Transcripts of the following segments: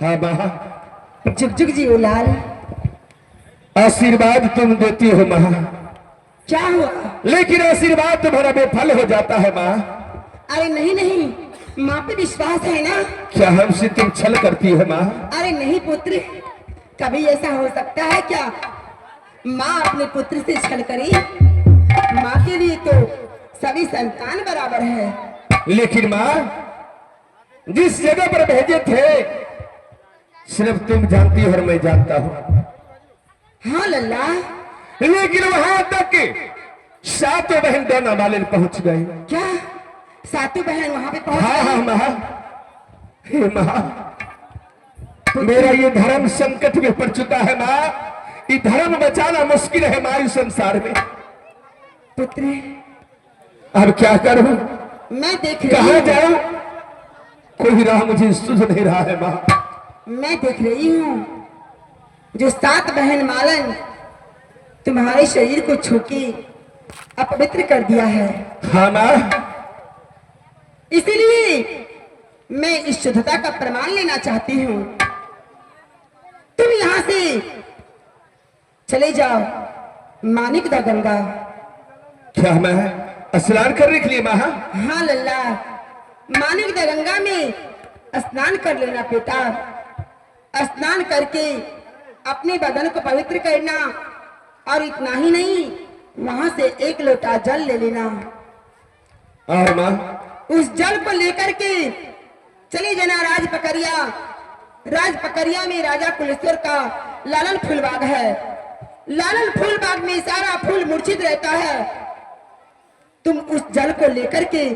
हाँ माँ। जुग जुग जी लाल। आशीर्वाद तुम देती हो माँ, क्या हुआ? लेकिन आशीर्वाद तुम्हारा बेफल हो जाता है माँ। अरे नहीं नहीं, माँ पे विश्वास है ना। क्या हमसे तुम छल करती हो माँ? अरे नहीं पुत्र, कभी ऐसा हो सकता है क्या माँ अपने पुत्र से छल करी? माँ के लिए तो सभी संतान बराबर है। लेकिन माँ, जिस जगह पर भेजे थे सिर्फ तुम जानती हो और मैं जानता हूँ। हाँ लल्ला। लेकिन वहां तक सातों बहन दोनों मालिन पहुंच गए। क्या सातों बहन वहां पे पहुंच हाँ हाँ गई? माँ, हे माँ, मेरा ये धर्म संकट में पड़ चुका है माँ। ये धर्म बचाना मुश्किल है माँ इस संसार में। पुत्र अब क्या करूं? मैं देख रही कहां हूँ, जाऊं? कोई राह मुझे सूझ नहीं रहा है माँ। मैं देख रही हूँ जो सात बहन मालन तुम्हारे शरीर को छू के अपवित्र कर दिया है। हाँ माँ, इसीलिए मैं इस शुद्धता का प्रमाण लेना चाहती हूँ। तुम यहाँ से चले जाओ मानिक दा गंगा। क्या मैं स्नान करने के लिए माँ? हाँ लल्ला, मानिक दा गंगा में स्नान कर लेना बेटा। स्नान करके अपने बदन को पवित्र करना, और इतना ही नहीं, वहां से एक लोटा जल ले लेना। और माँ? उस जल को लेकर के चले जाना राजपकरिया। राजपकरिया में राजा कुलेश्वर का लालन फूल बाग है। लालन फूल बाग में सारा फूल मूर्छित रहता है। तुम उस जल को लेकर के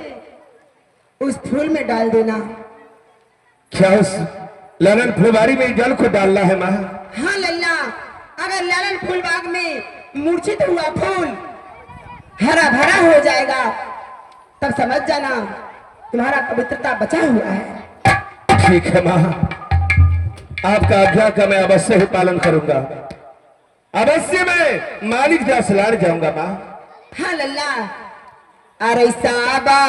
उस फूल में डाल देना। क्या उस ललन फुलवारी में जल को डालना है माँ? हाँ लल्ला, अगर लालन फूल बाग में मूर्छित हुआ फूल हरा भरा हो जाएगा तब समझ जाना तुम्हारा पवित्रता बचा हुआ है। ठीक है माँ, आपका आज्ञा का मैं अवश्य ही पालन करूंगा। अवश्य मैं मालिक जा स्नान जाऊंगा माँ। हाँ लल्ला। अरे साबा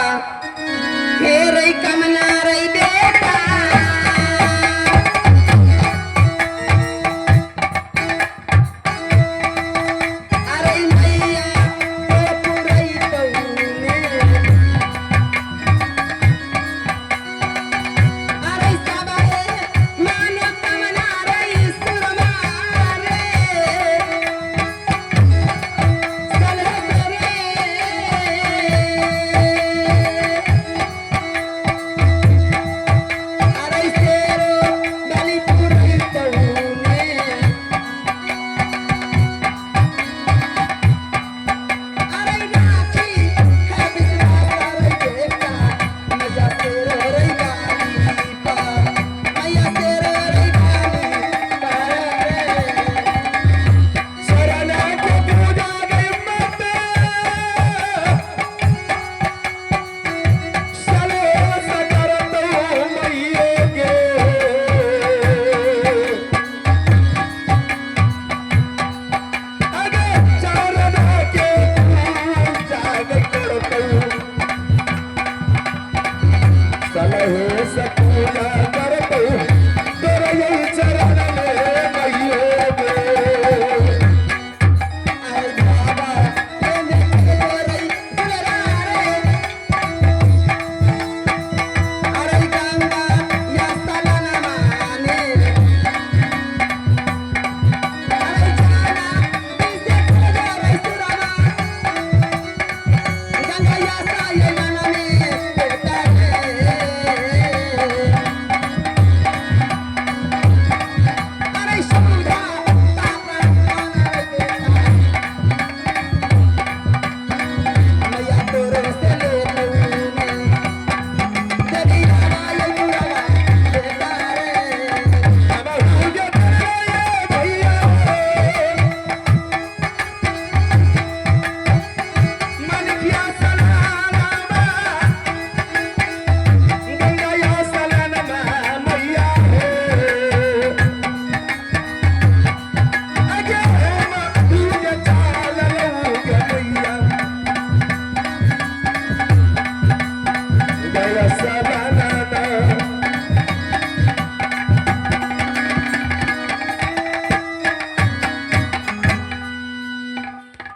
हे रे कमला रे बेटा,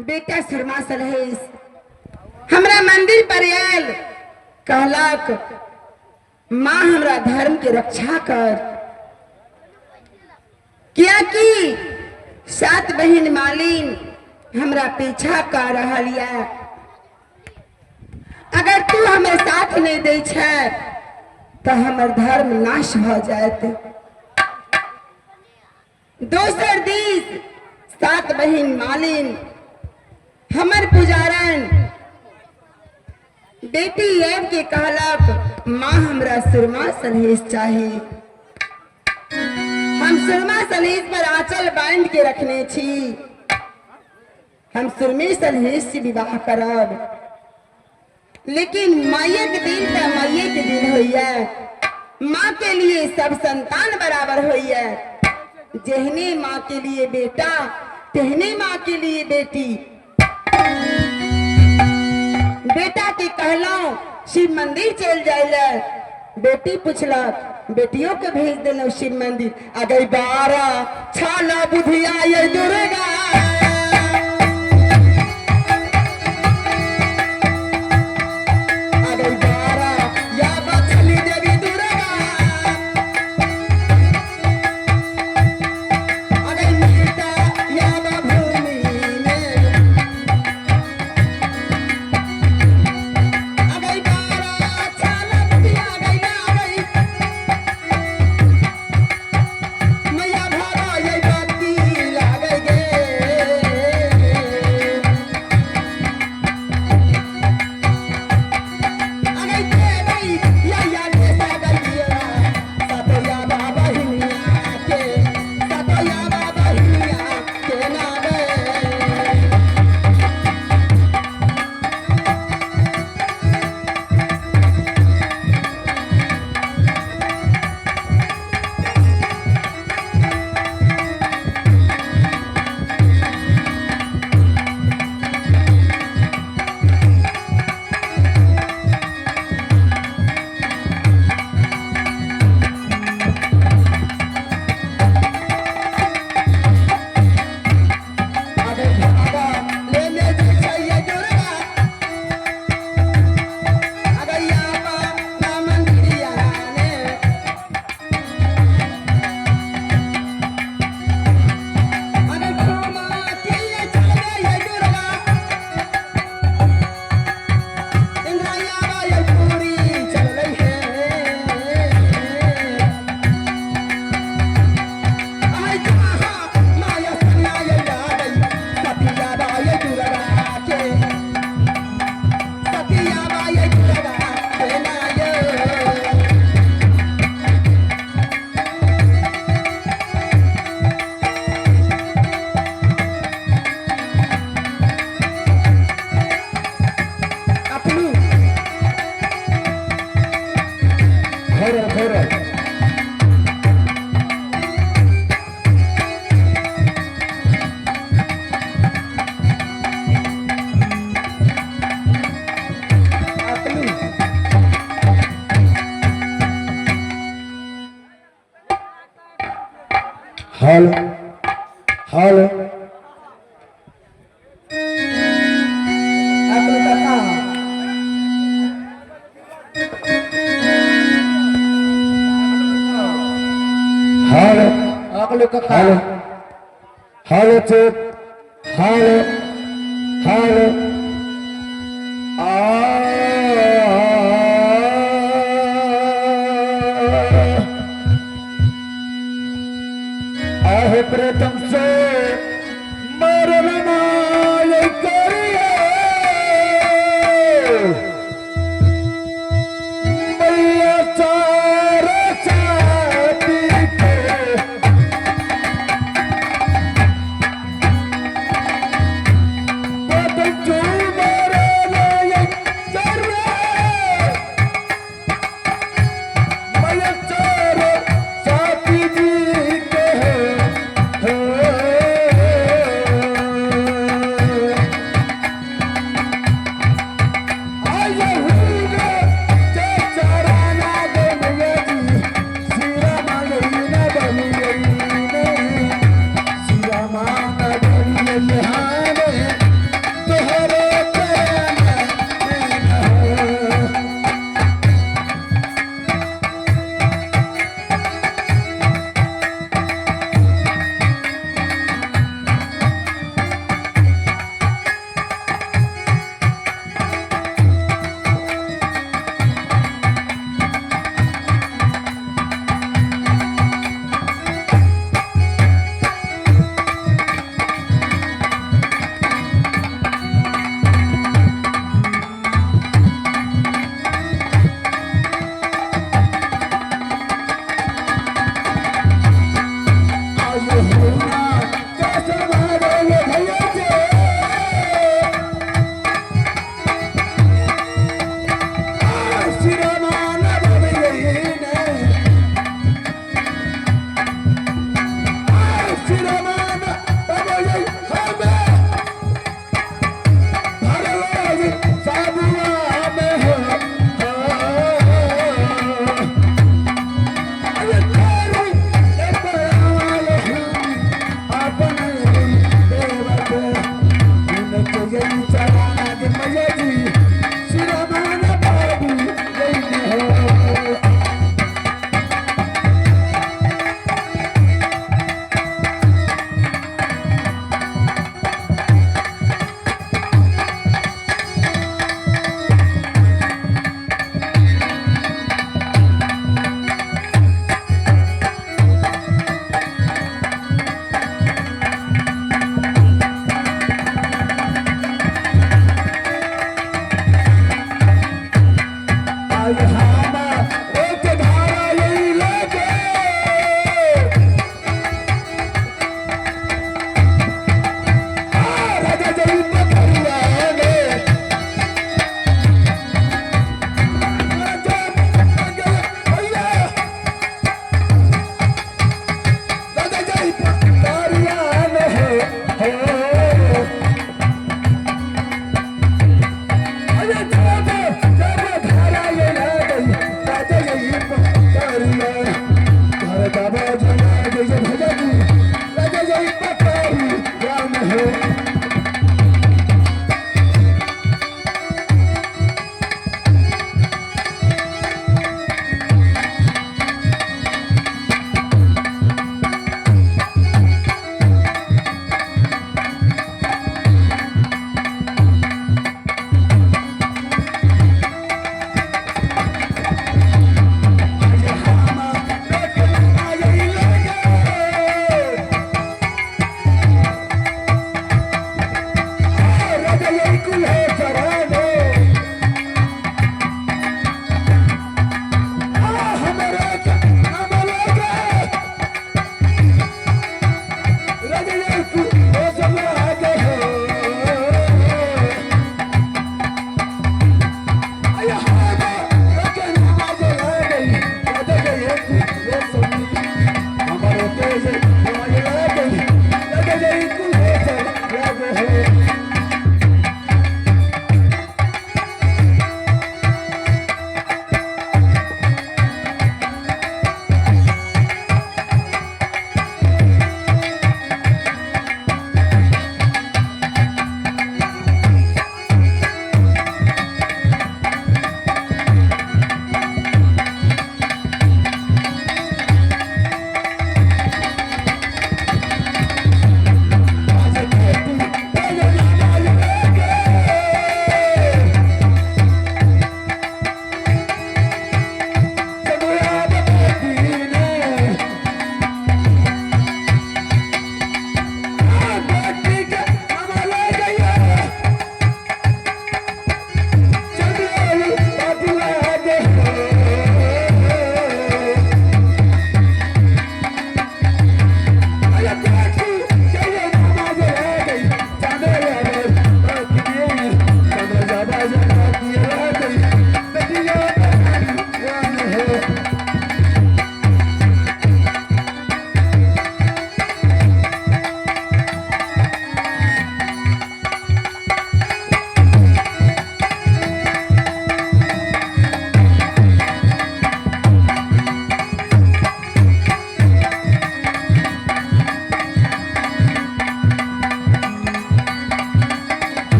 बेटा सुरमा सलहेश हमरा मंदिर पर आयल कहलक माँ हमरा धर्म के रक्षा कर, क्या कि 7 बहन मालिन हमरा पीछा कर रहल है। अगर तू हमें साथ नहीं दे छै तो हमर धर्म नाश हो जात। दोसर दिस 7 बहन मालिन हमर पुजारन बेटी एव के कहलक माँ हमरा सुरमा सलहेश चाहिए। हम सुरमा सलहेश पर आंचल बांध के रखने छी, हम सुरमे सलहेश से विवाह करब। लेकिन माये के दिन तो माये के दिन होइए, माँ के लिए सब संतान बराबर होइए। जहने माँ के लिए बेटा तहने माँ के लिए बेटी। बेटा के कहलो शिव मंदिर चल जाइले, बेटी पूछलक बेटियों के भेज देलो शिव मंदिर। अगई 12 छाला बुधिया ये दुर्गा, अगई 12 या बछली देवी दुर्गा, अगई मीता या भूमि में, अगई 12 छाला बुधिया गई ना गई मैया भारा ये बाती लागे गे। अगई के गई या के सगलिया सतया बाबा हिया के, सतया बाबा हिया के ना गए। हेलो हेलो अपने कथा हेलो अगले कथा हेलो हेलो चुप हेलो हेलो आहे प्रीतम से मरना ये करिए मैया चारा चाहती के प्रीतम जो मरना ये करिए मैया चारा चाहती जी के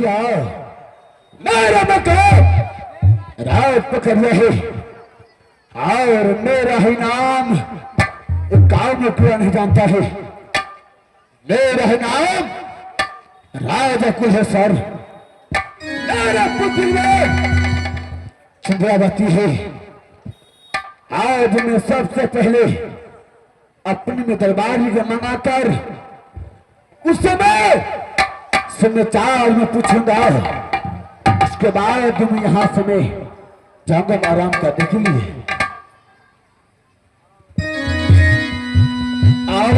पकड़िया मेरा मकान राज पकड़िया है और मेरा ही नाम इस गांव में कोई नहीं जानता है। मेरा ही नाम राजा कुलेश्वर। मेरा पुत्र में चंद्रावती है। आज मैं सबसे पहले अपने में दरबारी को मंगाकर उस समय समाचार में पूछूंगा। इसके बाद मैं यहां से मैं जाऊंगा आराम करने के लिए। और